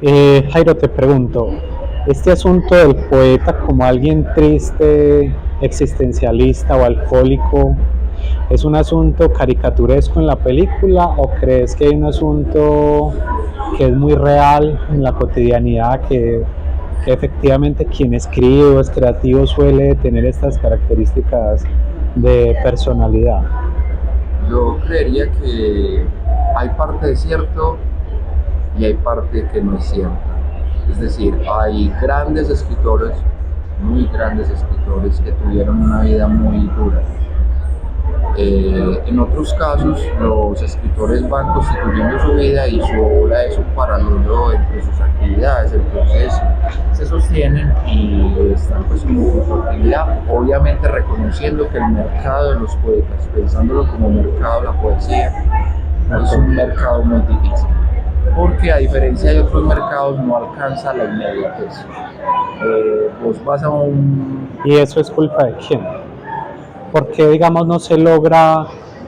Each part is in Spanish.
Jairo, te pregunto, ¿este asunto del poeta como alguien triste, existencialista o alcohólico es un asunto caricaturesco en la película o crees que hay un asunto que es muy real en la cotidianidad, que efectivamente quien escribe o es creativo suele tener estas características de personalidad? Yo creería que hay parte de cierto y hay parte que no es cierta. Es decir, hay grandes escritores, muy grandes escritores que tuvieron una vida muy dura. En otros casos, los escritores van constituyendo su vida y su obra es un paralelo entre sus actividades, entonces se sostienen y están pues como con su actividad, obviamente reconociendo que el mercado de los poetas, pensándolo como mercado de la poesía, es un Okay. mercado muy difícil, porque a diferencia de otros mercados no alcanza la inmediatez. Vos vas a un... ¿Y eso es culpa de quién? Porque digamos no se logra,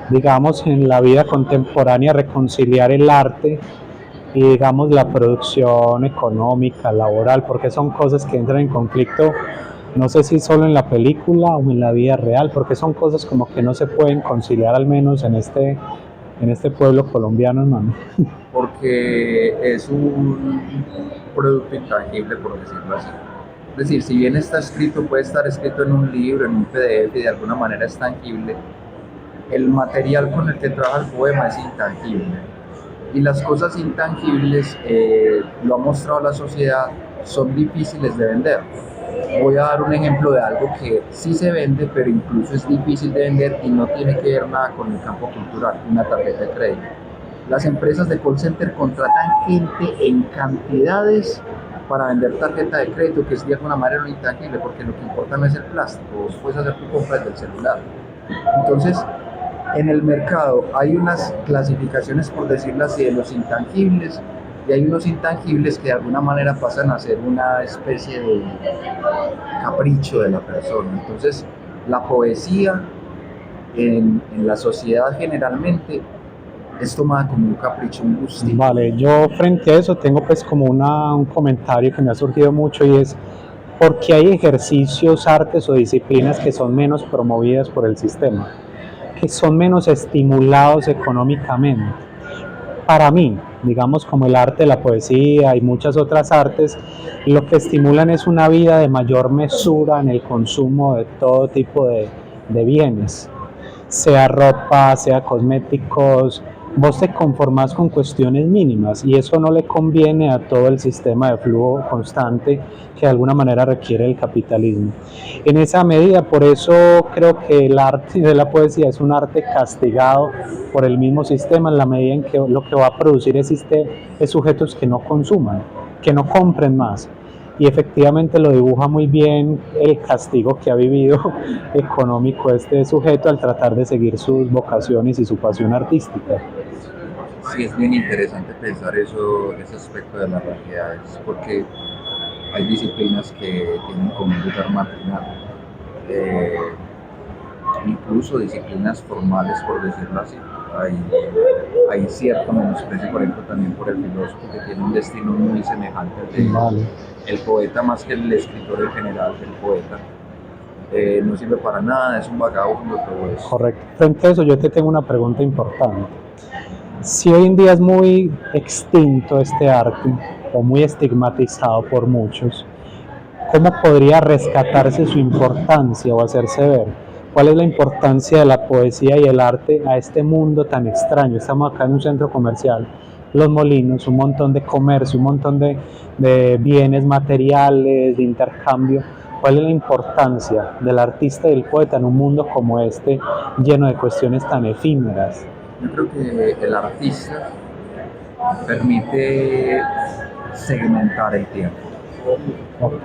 digamos, en la vida contemporánea reconciliar el arte y digamos la producción económica, laboral, porque son cosas que entran en conflicto, no sé si solo en la película o en la vida real, porque son cosas como que no se pueden conciliar, al menos en este pueblo colombiano, hermano. porque es un producto intangible, por decirlo así. Es decir, si bien está escrito, puede estar escrito en un libro, en un PDF y de alguna manera es tangible, el material con el que trabaja el poema es intangible. Y las cosas intangibles, lo ha mostrado la sociedad, son difíciles de vender. Voy a dar un ejemplo de algo que sí se vende, pero incluso es difícil de vender y no tiene que ver nada con el campo cultural, una tarjeta de crédito. Las empresas de call center contratan gente en cantidades para vender tarjeta de crédito, que es de alguna manera lo intangible, porque lo que importa no es el plástico, vos puedes hacer tu compra desde el celular. Entonces, en el mercado hay unas clasificaciones, por decirlo así, de los intangibles, y hay unos intangibles que de alguna manera pasan a ser una especie de capricho de la persona. Entonces, la poesía en la sociedad generalmente es tomada como un capricho, un gustico. Vale, yo frente a eso tengo pues como un comentario que me ha surgido mucho y es ¿por qué hay ejercicios, artes o disciplinas que son menos promovidas por el sistema, que son menos estimulados económicamente? Para mí, digamos como el arte, la poesía y muchas otras artes, lo que estimulan es una vida de mayor mesura en el consumo de todo tipo de bienes, sea ropa, sea cosméticos. Vos te conformás con cuestiones mínimas y eso no le conviene a todo el sistema de flujo constante que de alguna manera requiere el capitalismo. En esa medida, por eso creo que el arte de la poesía es un arte castigado por el mismo sistema en la medida en que lo que va a producir es sujetos que no consuman, que no compren más, y efectivamente lo dibuja muy bien el castigo que ha vivido económico este sujeto al tratar de seguir sus vocaciones y su pasión artística. Sí, es bien interesante pensar eso, ese aspecto de las realidades, porque hay disciplinas que tienen como un lugar marginal. Eh, Incluso disciplinas formales, por decirlo así. Hay, hay cierto menosprecio, por ejemplo, también por el filósofo que tiene un destino muy semejante al de Vale, el poeta, más que el escritor en general, el poeta. No sirve para nada, es un vagabundo todo eso. correcto. Frente a eso yo te tengo una pregunta importante. Si hoy en día es muy extinto este arte o muy estigmatizado por muchos, ¿cómo podría rescatarse su importancia o hacerse ver? ¿Cuál es la importancia de la poesía y el arte a este mundo tan extraño? Estamos acá en un centro comercial, Los Molinos, un montón de comercio, un montón de bienes materiales, de intercambio. ¿Cuál es la importancia del artista y del poeta en un mundo como este, lleno de cuestiones tan efímeras? Yo creo que el artista permite segmentar el tiempo. Ok,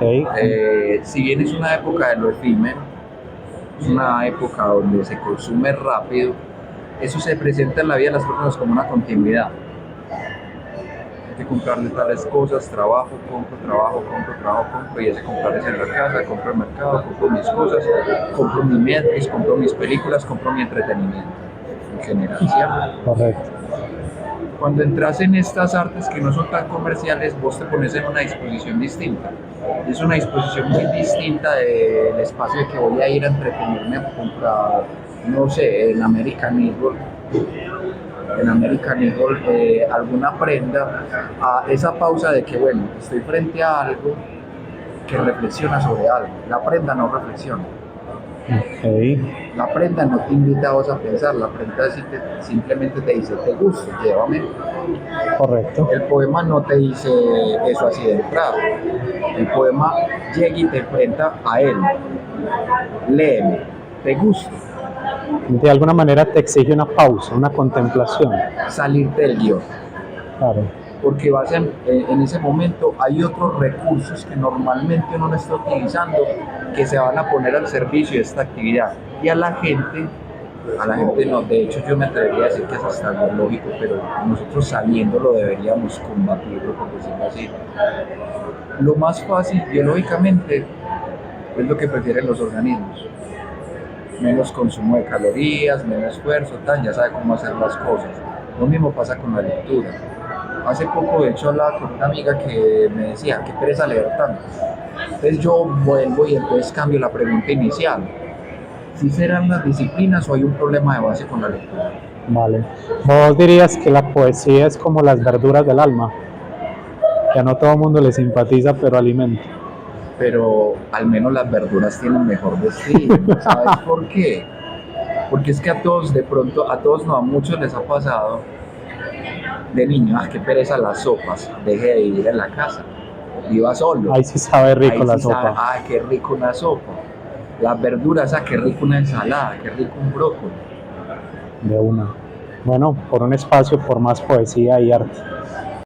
Si bien es una época de lo efímero, es una época donde se consume rápido, eso se presenta en la vida de las personas como una continuidad. Hay que comprarle tales cosas, trabajo, compro, y ese comprar es en la casa, compro el mercado, compro mis cosas, compro mi Netflix, compro mis películas, compro mi entretenimiento en general, ¿cierto? correcto. Cuando entras en estas artes que no son tan comerciales, vos te pones en una disposición distinta. Es una disposición muy distinta del espacio de que voy a ir a entretenerme a comprar, no sé, en American Eagle alguna prenda, a esa pausa de que, bueno, estoy frente a algo que reflexiona sobre algo. La prenda no reflexiona. Ok, La prenda no te invita a vos a pensar, la prenda simplemente te dice, te gusta, llévame. correcto. El poema no te dice eso así de entrada. El poema llega y te enfrenta a él. Léeme, te gusta, De alguna manera te exige una pausa, una contemplación. salirte del guión. Claro, Porque en ese momento hay otros recursos que normalmente uno no está utilizando que se van a poner al servicio de esta actividad. Y a la gente no, de hecho yo me atrevería a decir que es hasta algo lógico, pero nosotros sabiéndolo deberíamos combatirlo, por decirlo así. Lo más fácil biológicamente es lo que prefieren los organismos. Menos consumo de calorías, menos esfuerzo, tal, ya sabe cómo hacer las cosas. Lo mismo pasa con la lectura. Hace poco, de hecho, hablaba con una amiga que me decía, qué pereza leer tanto. Entonces yo vuelvo y entonces cambio la pregunta inicial. ¿Si serán las disciplinas o hay un problema de base con la lectura? vale. ¿Vos dirías que la poesía es como las verduras del alma? Que a no todo el mundo le simpatiza, pero alimenta. Pero al menos las verduras tienen mejor destino. ¿Sabes por qué? Porque es que a todos, de pronto, a todos no, a muchos les ha pasado de niño, qué pereza las sopas, deje de vivir en la casa, viva solo. Ahí sí sabe rico Ahí la sí sopa. sabe, qué rico una sopa. Las verduras, qué rico una ensalada, qué rico un brócoli. De una. Bueno, por un espacio, por más poesía y arte.